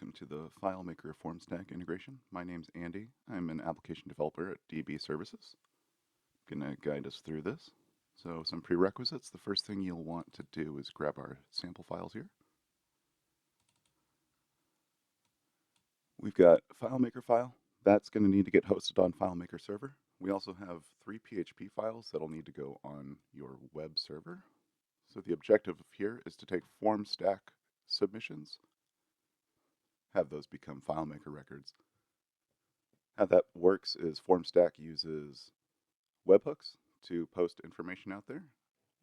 Welcome to the FileMaker FormStack integration. My name's Andy. I'm an application developer at DB Services. I'm going to guide us through this. So some prerequisites. The first thing you'll want to do is grab our sample files here. We've got FileMaker file. That's going to need to get hosted on FileMaker server. We also have 3 PHP files that'll need to go on your web server. So the objective here is to take FormStack submissions, have those become FileMaker records. How that works is FormStack uses webhooks to post information out there.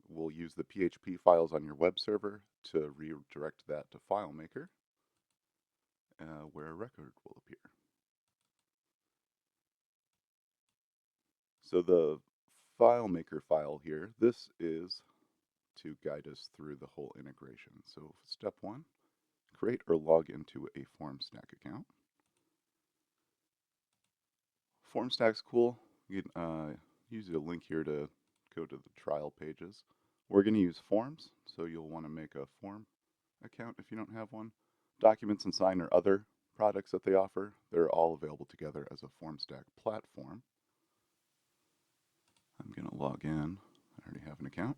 We'll use the PHP files on your web server to redirect that to FileMaker, where a record will appear. So the FileMaker file here, this is to guide us through the whole integration. So step 1, create or log into a FormStack account. FormStack's cool. You can use a link here to go to the trial pages. We're going to use forms, so you'll want to make a form account if you don't have one. Documents and Sign are other products that they offer. They're all available together as a FormStack platform. I'm going to log in. I already have an account.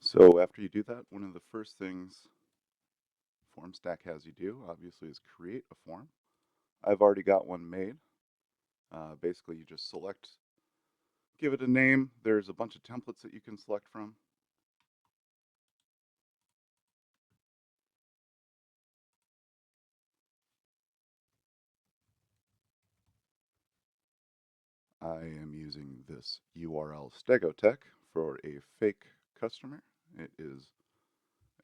So after you do that, one of the first things FormStack has you do, obviously, is create a form. I've already got one made. Basically, you just select, give it a name. There's a bunch of templates that you can select from. I am using this URL Stegotech for a fake customer. It is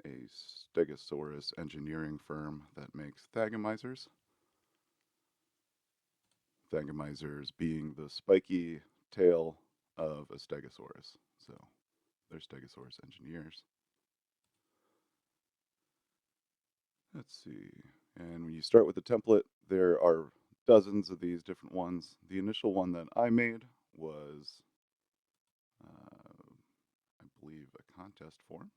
a Stegosaurus engineering firm that makes Thagamizers. Thagamizers being the spiky tail of a Stegosaurus. So they're Stegosaurus engineers. Let's see. And when you start with the template, there are dozens of these different ones. The initial one that I made was, I believe, a contest form.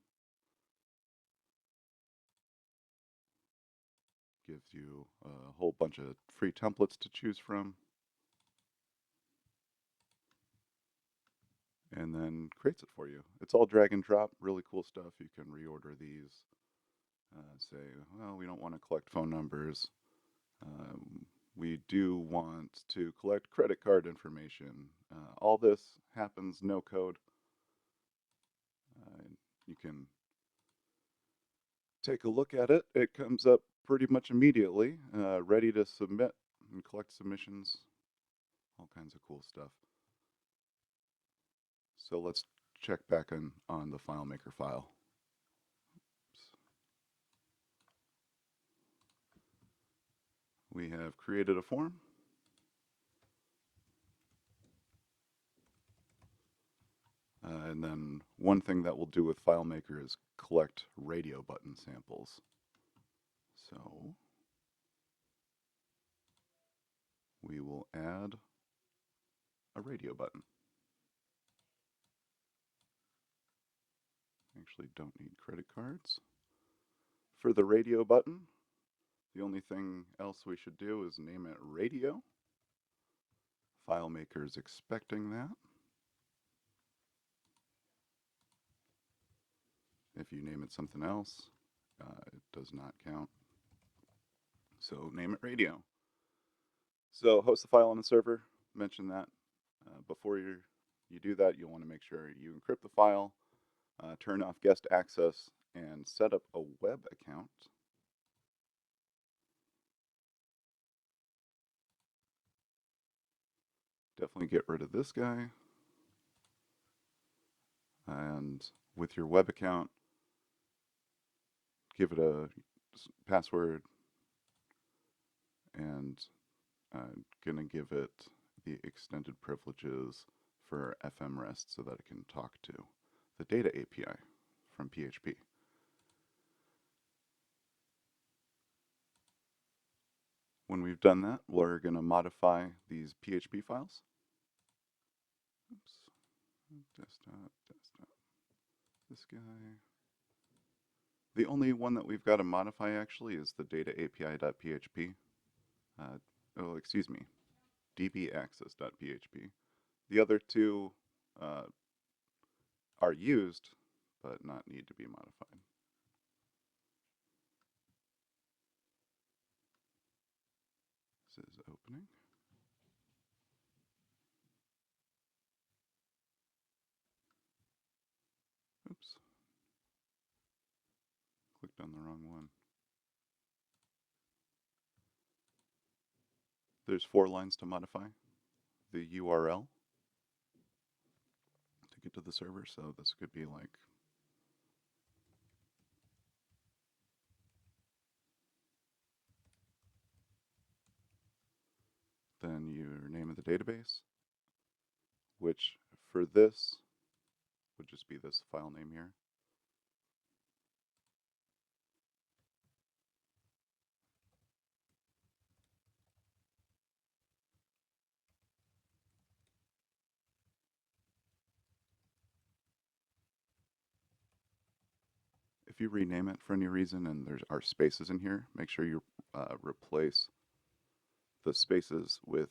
Gives you a whole bunch of free templates to choose from. And then creates it for you. It's all drag and drop, really cool stuff. You can reorder these. Say, well, we don't want to collect phone numbers. We do want to collect credit card information. All this happens no code. You can take a look at it. It comes up pretty much immediately, ready to submit and collect submissions, all kinds of cool stuff. So let's check back on the FileMaker file. We have created a form. And then one thing that we'll do with FileMaker is collect radio button samples. So we will add a radio button. Actually don't need credit cards. For the radio button, the only thing else we should do is name it radio. FileMaker is expecting that. If you name it something else, it does not count. So name it radio. So host the file on the server, mention that. Before you do that, you'll want to make sure you encrypt the file, turn off guest access, and set up a web account. Definitely get rid of this guy. And with your web account, give it a password, and I'm going to give it the extended privileges for FMRest so that it can talk to the data API from PHP. When we've done that, we're going to modify these PHP files. Oops. Desktop. This guy. The only one that we've got to modify actually is the data API.php. Oh, excuse me, dbaccess.php. The other two uh, are used, but not need to be modified. This is opening. Oops. Clicked on the wrong one. There's 4 lines to modify the URL to get to the server, so this could be like then your name of the database, which for this would just be this file name here. If you rename it for any reason and there are spaces in here, make sure you replace the spaces with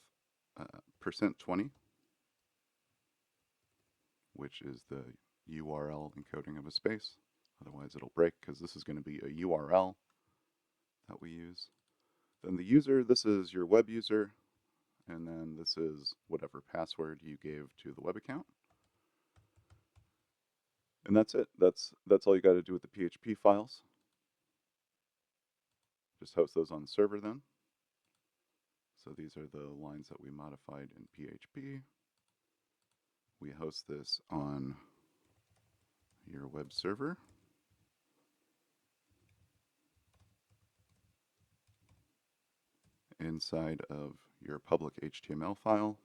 %20, which is the URL encoding of a space. Otherwise it'll break because this is going to be a URL that we use. Then the user, this is your web user, and then this is whatever password you gave to the web account. And that's it. That's all you got to do with the PHP files. Just host those on the server then. So these are the lines that we modified in PHP. We host this on your web server. Inside of your public HTML file.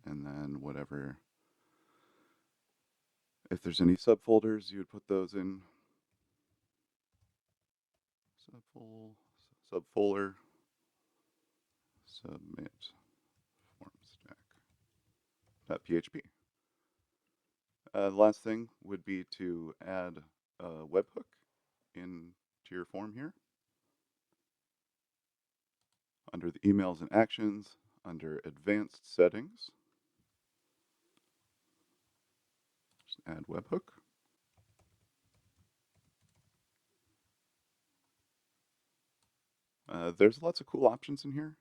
And then whatever, if there's any subfolders, you would put those in subfolder, submit form stack.php. The last thing would be to add a webhook into your form here. Under the emails and actions, under advanced settings, just add webhook. There's lots of cool options in here.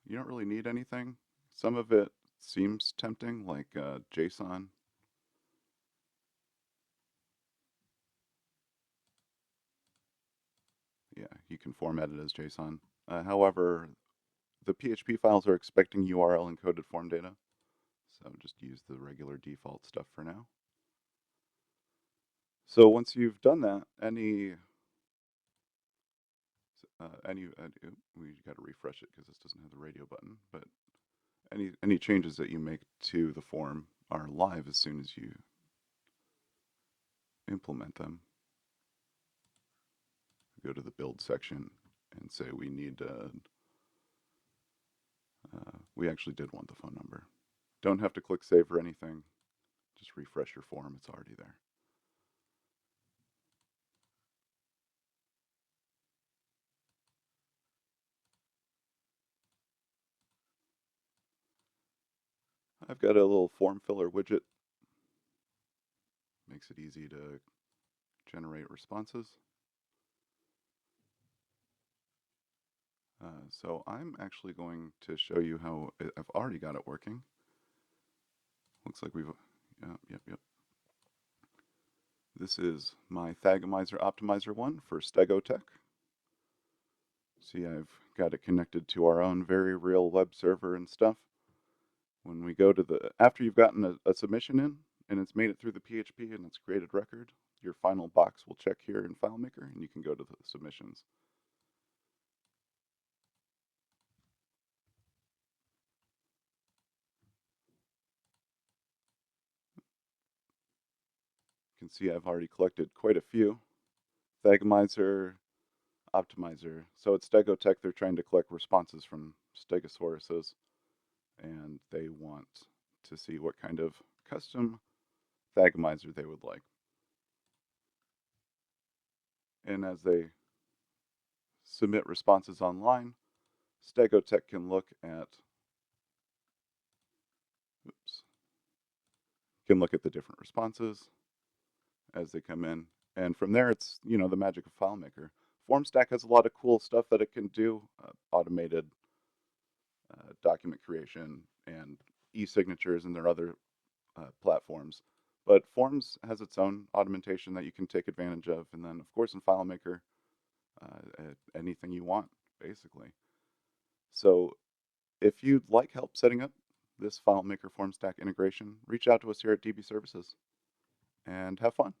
You don't really need anything. Some of it seems tempting, like JSON. Yeah, you can format it as JSON. However, the PHP files are expecting URL encoded form data, so just use the regular default stuff for now. So once you've done that, we got to refresh it because this doesn't have the radio button, but any changes that you make to the form are live as soon as you implement them. Go to the build section and say we need we actually did want the phone number. Don't have to click save or anything. Just refresh your form. It's already there. I've got a little form filler widget. Makes it easy to generate responses. So I'm actually going to show you how I've already got it working. Looks like we've, yep. This is my Thagomizer Optimizer one for Stegotech. See, I've got it connected to our own very real web server and stuff. When we go to after you've gotten a submission in and it's made it through the PHP and it's created record, your final box will check here in FileMaker and you can go to the submissions. You can see I've already collected quite a few. Thagomizer, Optimizer. So at Stegotech, they're trying to collect responses from Stegosauruses, and they want to see what kind of custom Thagomizer they would like. And as they submit responses online, Stegotech can look at the different responses as they come in. And from there, it's, the magic of FileMaker. FormStack has a lot of cool stuff that it can do, automated document creation and e-signatures and their other platforms. But Forms has its own automation that you can take advantage of. And then, of course, in FileMaker, anything you want, basically. So if you'd like help setting up this FileMaker FormStack integration, reach out to us here at DB Services and have fun.